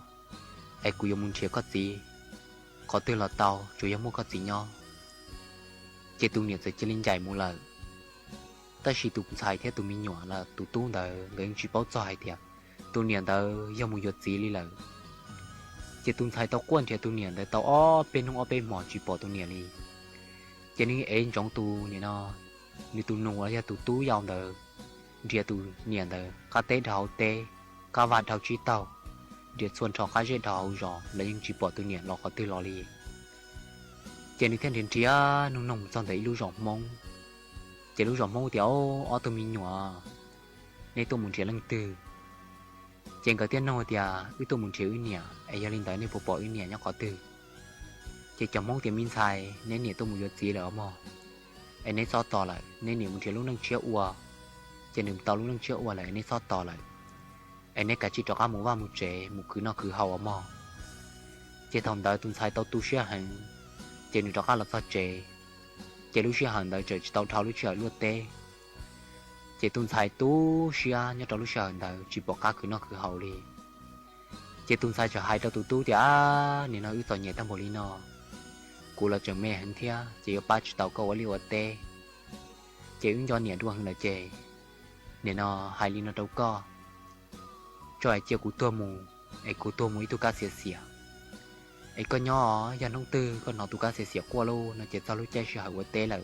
ai cũng muốn chia có gì có từ là tàu chủ yếu muốn có gì nhau chế tu nhiệt sẽ chỉ lên dài một lần ta chỉ tu xài theo tu mình nhỏ là tu tu đời người chỉ bảo cho hai thiệt tu nhiệt đời do một giọt gì đi lần chế tu xài tàu quan theo tu nhiệt đời tàu ó bên không ó bên mỏ chỉ bỏ tu nhiệt đi chế nên ấy trong tu nhiệt nó như tu nung là tu tu giàu đời dia tu niệm đời cá tê đào tê cá vạt đào chi tàu dia xuân trò cá dê đào rõ là những chỉ bỏ tu niệm lo có tư lo li trên những thiên thiên chia nung nồng trong đấy lưu rõ mông chỉ lưu rõ mông thì ở tu mình nhỏ nên tu muốn chia lăng từ trên cái tiên nô thì ư tu muốn chia ư niệm ai gia linh tới nên bỏ ư niệm nhóc có từ chỉ chồng mông thì mình xài nên niệm tu muốn giật gì là mò ai nên so tỏ lại nên niệm muốn chia lúc năng chia ua trên đường tàu lúc nâng chiếu qua lại nên sót tỏ lại anh ấy cả chỉ cho cá mũ và một trẻ một cứ nó cứ hậu ở mò trên thòng đời tuần sai tàu tu xia hành trên đường cho cá là sót trẻ lúc xia hành đời trời tàu tháo lúc xia luôn tê trên tuần sai tu xia nhớ tàu lúc xia hành đời chỉ bỏ cá cứ nó cứ hậu đi trên tuần sai cho hai tàu tu thì nên nó ư tỏ nhẹ tam bồ li nó cụ là trường mẹ hành thia chỉ có ba tàu câu ở liu ở tê chỉ ứng cho nhẹ đua hơn là trẻ nên nó hai linh nó đâu có cho ai chiều của tua mù ai của tua mù ít tu cá xỉa xỉa ai con nhỏ giờ nông tư con nó tu cá xỉa xỉa qua lô nó chỉ sau lúc chơi sửa của tê là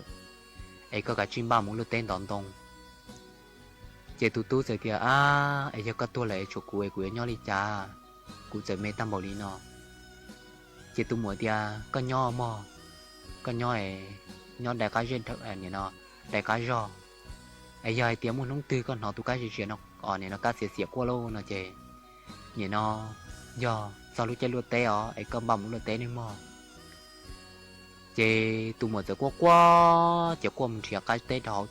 ấy có cả chim ba muốn lướt tên đón đông chế tu giờ thì ấy cho các tua lại chỗ cuối của nhau đi cha cụ giờ mê tam bảo lý nó chế tu mùa thì có nhau mò có nhau ấy nhau đại cái trên thực này nó đại cái do ấy giờ tiếng muốn nông tư con nó tu cái gì chuyện nó còn này nó cá xỉa qua lâu nó chế nhỉ nó do sau lúc chơi lướt té ấy có bầm lướt té nên mò chế tu mùa giờ qua chế qua mình chỉ cái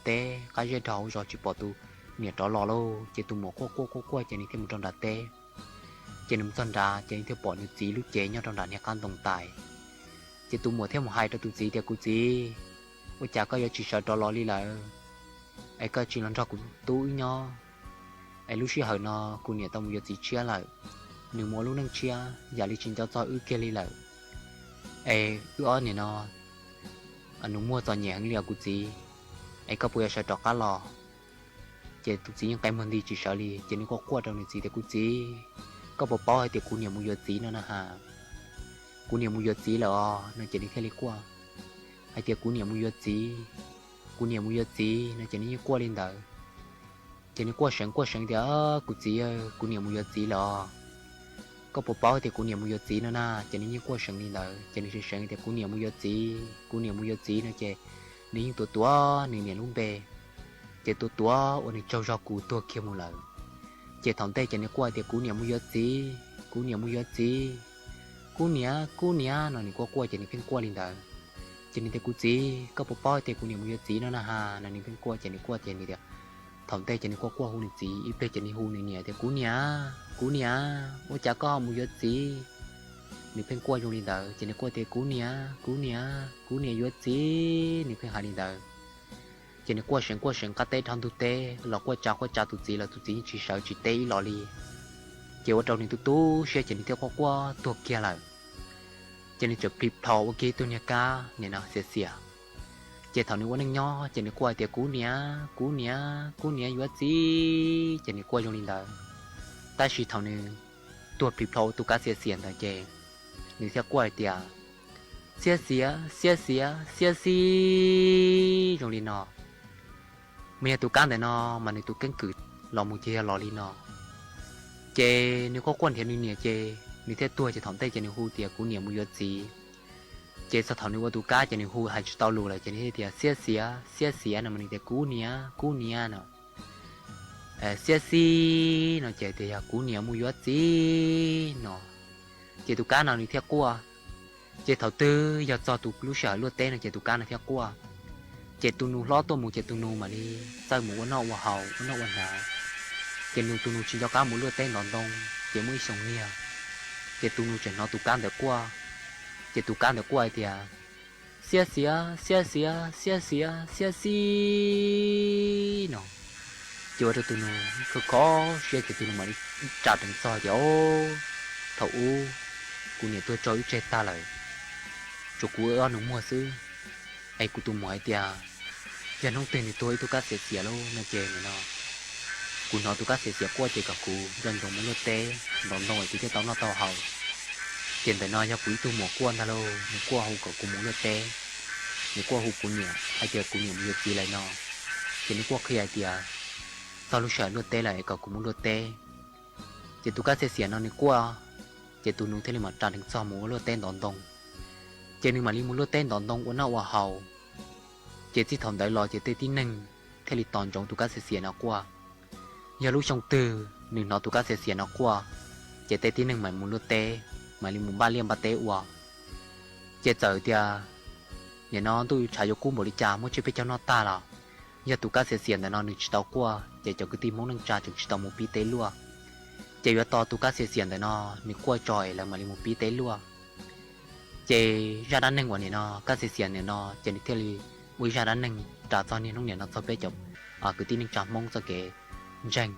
té cái dây đầu rồi chỉ bỏ tu nhỉ đó lò lô chế tu mùa qua chế này thêm một trong đợt té chế nấm son đá chế này thêm bỏ những gì lúc chế nhau trong đợt nhà can tồn tại chế tu mùa thêm một hai tu gì thì cụ gì ôi chả có chỉ sợ đó lò đi lại ấy có chỉ làm cho cụ tu nhau ấy lúc xưa hồi nó cụ nhỉ tao một gì chia lại nếu mua lúc nâng chia giờ đi chính cho kia đi lại ấy ư nhỉ nó anh mua cho nhẹ hơn liều cụ gì ấy có bây giờ sợ trọc cá lò chế tụi gì những cái mình đi chỉ sợ đi chế nếu có qua đâu này gì thì cụ gì có bỏ bao thì cụ nhỉ mua gì nữa nè ha cụ nhỉ mua gì là nó chế đi theo đi qua hay thì cụ nhỉ mua gì nó chế đi qua lên đời chế đi qua sáng thì cụ gì cụ nhỉ mua gì là có bộ bao thì cũng nhiều mua gì nữa na cho nên như qua sân đi lợi cho nên sân thì cũng nhiều mua gì nữa chứ nếu như tua nên luôn bề chứ tua ôn trâu rau củ tua kia một lợi chứ thằng tây cho nên qua thì cũng nhiều mua gì nó nên qua cho nên phiên qua lên lợi cho nên thì cũng gì có bộ bao thì cũng nhiều mua gì nữa na ha là nên phiên qua cho nên thì thằng tây cho nên qua hu này gì ít cho nên hu này nhẹ thì cú nia ôi chả có một gì mình phải qua trong điện tử chỉ nên qua thì cú nia yuết gì mình phải hai điện tử chỉ nên qua sân cắt tê thằng tụt tê lọ qua chả tụt gì là tụt gì chỉ sợ chỉ tê lọ li chỉ ở trong này tụt sẽ chỉ nên theo qua tuột kia lại chỉ nên chụp clip thầu ok tôi nhà ca này nào xỉa chỉ thằng này qua nâng nho chỉ nên qua thì cú nia yuết gì chỉ nên qua trong điện tử ta chỉ thằng nàyตัวปริพลตุกาเสียนแต่เจนี่เสียกว่าเดียเสียตรงนี้เนาะเมียตุกันแต่เนาะมันในตุกันกึดรอมูเจรอลีเนาะเจนี่ก็ควรเห็นนี่เนี่ยเจนี่เสียตัวจะถอนเต้เจนี่หูเดียกูเนี่ยมูยศสีเจสะท้อนนี่ว่าตุกาเจนี่หูหายจุดตาลูเลยเจนี่เดียเสียน่ะมันนี่เดียกูเนี่ยเนาะxí nó chạy thì cú nhiều mua gì nó chạy tụ cá nào đi theo qua chạy thầu tư giờ cho tụ lúc sợ luôn tên là chạy tụ cá này theo qua chạy tụ nu lo tụ mu chạy tụ nu mà đi sai mu nó qua hậu nó qua nào chạy nu tụ nu chỉ cho cá mu luôn tên đòn đông chạy mới sống nhiều chạy tụ nu chạy nó tụ cá được qua chạy tụ cá được qua thì xí nó chưa được tụi nó có xe thì tụi nó mà đi trả tiền so thì thầu cụ nhà tôi cho ít chết ta lại chỗ cũ ở nó mua xứ ai cụ tụi mọi thì giờ nông tiền thì tôi cá xỉa luôn nó chè này nó cụ nó tôi cá xỉa qua chè cả cụ dân trong muốn tê đòn nồi thì cái tao nó tao hậu tiền phải nói cho quý tôi mua quan ta luôn qua hậu cụ muốn tê qua hậu cụ nhà ai chờ cụ nhà mua gì lại nó chỉ qua khi ai thì sau lúc sợ lướt té lại cậu cũng muốn lướt té chỉ tụi cá xỉa nó này qua chỉ tụi nó thấy mà trảถึง sau muốn lướt té đòn đông chỉ nhưng mà đi muốn lướt té đòn đông uốn vào hậu chỉ chỉ thòng đáy lò chỉ tê tí nâng theo lịch tòn trong tụi cá xỉa nó qua giờ lúc trong từ nừng nó tụi cá xỉa nó qua chỉ tê tí nâng mày muốn lướt té mày đi muốn ba liêm ba té uốn chỉ chờ thì nhà nó tôi trả cho cú một đi trà muốn chơi với cho nó ta là giờ tụi cá xỉa nó nừng chỉ tao qua chỉ cho cái tim muốn nâng trà chừng chỉ tao một pi té luôn chỉ vừa to tụi cá xỉa nó nừng qua tròi là mà đi một pi té luôn chỉ ra đan nâng của nó cá xỉa nó chỉ theo li bây ra đan nâng trà cho nên nó cho bé chồng cái tin nâng trà mong cho cái rành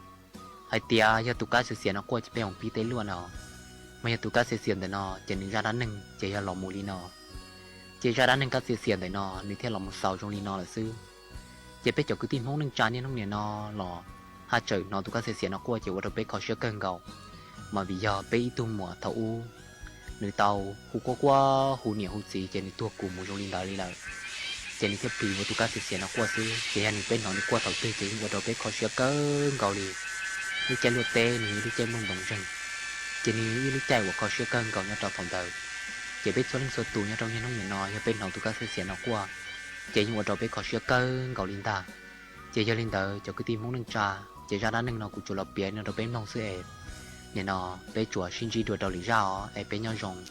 hay tia giờ tụi cá xỉa nó qua chỉ bé một pi té luôn nó mà giờ tụi cá xỉa nó chỉ nâng ra đan nâng chỉ là lò mù li nó chỉ ra đan nâng cá xỉa nó nâng theo lò một sào trong li nó là sư chỉ biết cho cái tin mong nâng trà nên nó lò hai trời nó tụi cá xỉa nó qua chỉ qua được bé khó sửa cơn gầu mà bây giờ bé tu mùa thấu nơi tàu hú qua hú nhiều hú gì chỉ nên tua cùng một trong linh đạo đi lại chỉ đi theo pì và tụi cá sẽ xé nó qua xí chỉ anh bên nó đi qua tàu tê chỉ qua đầu bên khó xé cơn gạo đi đi chơi lúa tê này đi chơi mông đồng rừng chỉ đi chơi của khó xé cơn gạo nhau trò phòng đời chỉ biết số linh số tù nhau trong nhà nông nhà nọ nhà bên nó tụi cá sẽ xé nó qua chỉ qua đầu bên khó xé cơn gạo linh ta chỉ cho linh đời cho cái tim muốn nâng trà chỉ ra đá nâng nó của chùa lợp biển nó đầu bên nông xưa nhà nọ bên chùa xin chỉ đuổi đầu lý ra ở bên nhau rồng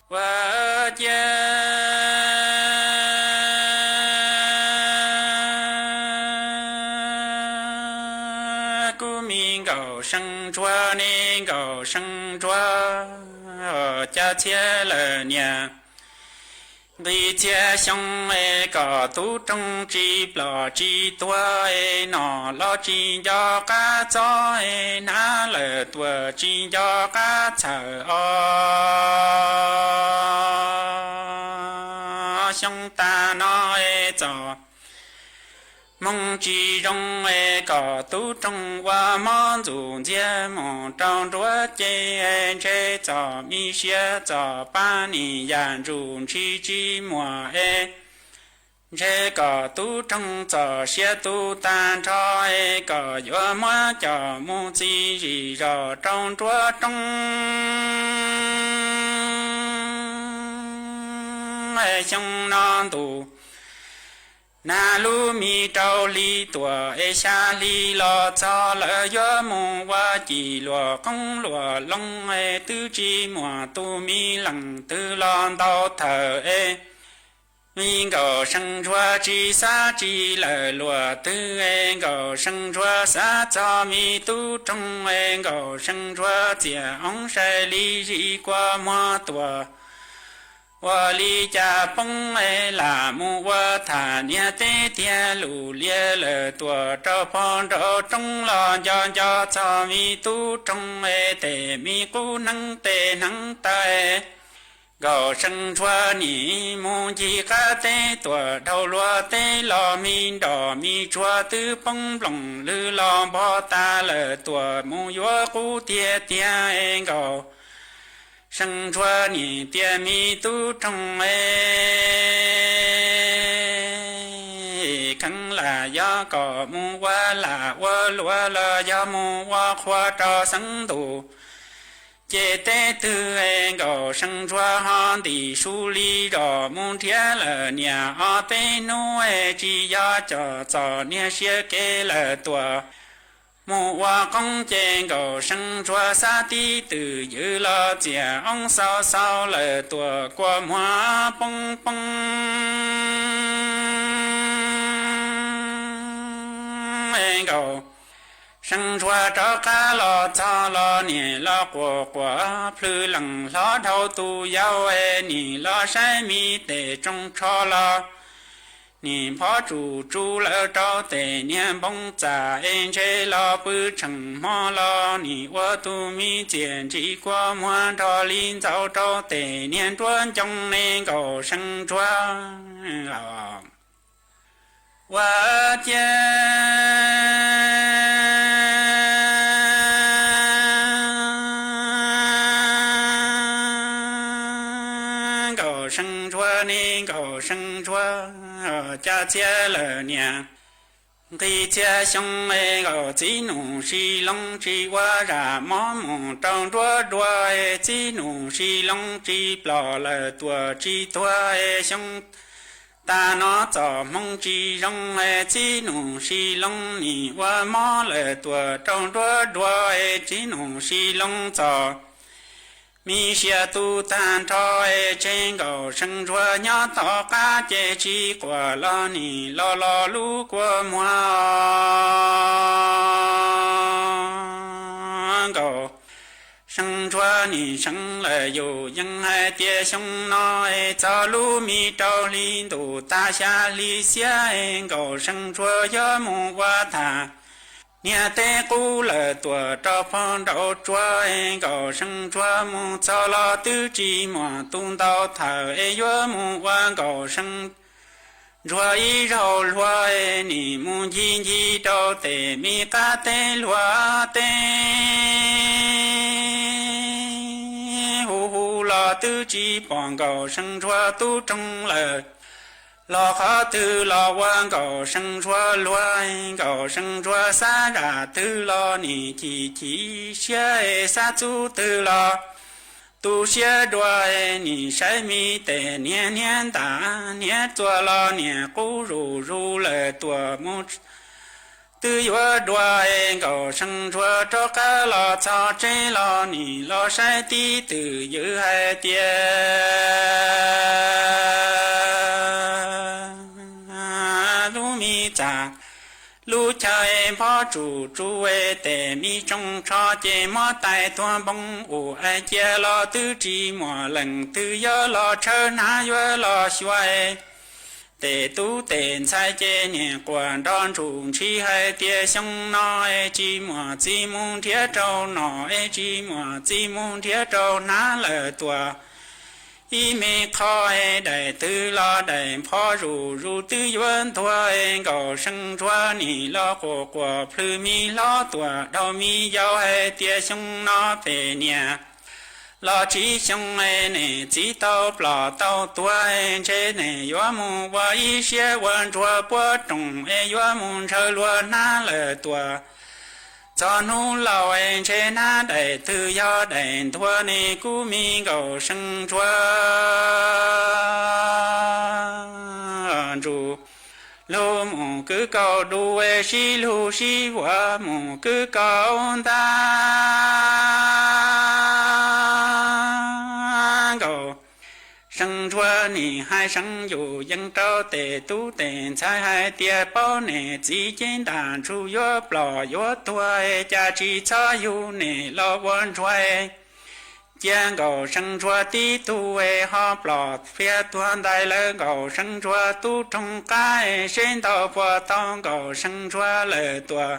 và cú mình cầu sanh chúa nên cầu sanh chúa cha chia lời nhà đi chia xong có tu trong chi bỏ chi tua nọ lo chi cho cá cho ná lời tua chi cho cá chờ xong ta nói cho mong chi trong có tu trong qua mong dù chia mong trong chúa chế chế cho mi xia cho ba ni yan rùn chi mùa chế có tu trong cho xia tu tan cho có yếu mua cho mu chi gì rồi trong chúa trong trong non tù na lu mi trâu li tua xa li lo cho lỡ gió mù qua chỉ lùa công lùa long tư chi mùa tu mi lặng tư lon đau thở mi cầu sanh chúa chi xa chi lỡ lùa tư cầu sanh chúa xa cho mi tu trong cầu sanh chúa chìa ống sai li gì qua mua tua我离家崩啦木我他年在天路列了多少碰着中了叫草米都中得米姑能得能得高声说你木几个得多头罗得老米到米说的崩崩了老包大了多木月蝴蝶点高生说你爹米都中坑啦呀个木我啦我罗了呀木我活着生度接待的个生说行的树里着木天了年被奴只要着早年写给了多木我公见狗生说啥的都有了讲少少了多过木蹦蹦狗生说这个了早了年了过过普冷了头都要你了山米得种错了你跑住了找得年蹦在这老不成么了你我都没见这过么着林早找得年转中那个生转啊我见个生转那个生转家接了年，给家兄个子奴是龙之我ra mỏ mong trong đua đua子奴是龙之不了多之多兄。ta nó cho mong chi rong chi nụ si long ni wa mo le tua trong đua đua chi nụ si long cho mi xia tu tan cho trên cầu sân rùa nhỏ to cá chê chi quả lo ni lo lo lu của mua cầu sân rùa ni sân là dù dân hai tia sông nói cho lu mi trâu li tu ta xa li xia cầu sân rùa gió mù qua thả nhà tê cũ là tuổi trâu phong trâu chúa cầu sân chúa mù cho lo tư chi mùa tung tàu thở yếu mù quan cầu sân chúa ý rau lúa nì mù chi chi trâu tê mi cá tê lúa tê lo tư chi bọn cầu sinh chúa tu trong lời lo khó tư lo quan cầu sinh chúa loài cầu sinh chúa xa ra tư lo nì chỉ xe xa chú tư lo tu xe đuôi nì sai mi tệ niên niên ta niên chua lo niên cú ru lời tua mu tư yếu đuôi cầu sinh chúa cho cá lo cho chế lo nì lo sai tí từ giữ hai tia lu mi cha lu chơi phó chủ tề mi trong cho chế mò tai tua bông u ai chế lo tư trí mò lần tư yếu lo chơ na yếu lo xuôi tề tu tề sai chế nhẹ quan đón trùng chi hai tia sông nó chi mò chi mông thiết trâu nó chi mò chi mông thiết trâu ná lờ tua y mê khói đại tư lo đại phó ru tư yuan thua cầu sinh chúa nì lo của plư mi lo tua đau mi giao hai tia sông nó về nhà lo chỉ sông này chỉ tàu plò tàu tua chế này yuan mu wa y xe quan chúa bua trồng yuan mu chơi luôn na lờ tua cho nu lao anh trên na đại tư do đại thua ni cú mi cầu sinh chúa ru lô mù cứ cầu đuôi xí lu xí hoa mù cứ cầu ta cầu sinh chúa nì hai sinh dù dân trâu tề tu tề sai hai tia bao nè chỉ trên đàn chu yếu plò yếu tuổi cha chỉ cho yếu nè lo quan chuối giang cầu sinh chúa tí tu ho plò phía tuan đại lơ cầu sinh chúa tu trong cái trên tàu phò tông cầu sinh chúa lơ tua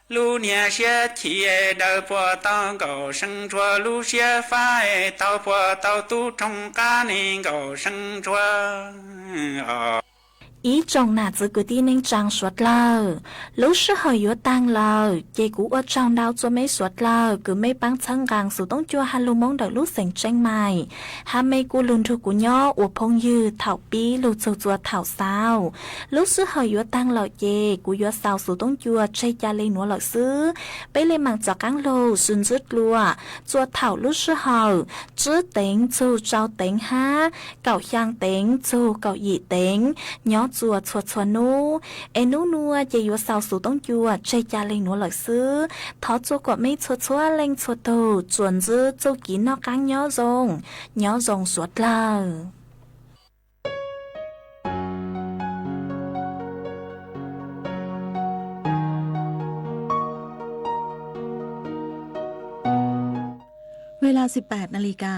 lu nia xe thì đời phò tông cầu sinh chúa lu xe phải tàu phò tàu tu trong cái nên cầu sinh chúa ý trong nà giữ cứ tin nên trang suốt lờ lúc sức hơi yếu tăng lờ dây cũ ở trong đau cho mấy suốt lờ cứ mấy băng chân gàng số tông chua hà lu mong đợi lúc sành tranh mày hà mấy cú lùn thu của nhỏ ủa phong dư thảo bí lù châu chua thảo sao lúc sức hơi yếu tăng lờ dây cú yếu sao số tông chua chơi cha lên núa lợ xứ bây lên mảng cho căng lô xuân rứt lùa chua thảo lúc sức hơi chứ tính châu trao tính ha cậu giang tính châu cậu dị tính nhỏ chùa chùa nu em nu chỉ có sao số tông chùa chơi cha lên núa lợi xứ thọ chùa có mấy chùa lên chùa tù chuẩn dư châu kín nó căng nhỏ rồng suốt làเวลา 18 นาฬิกา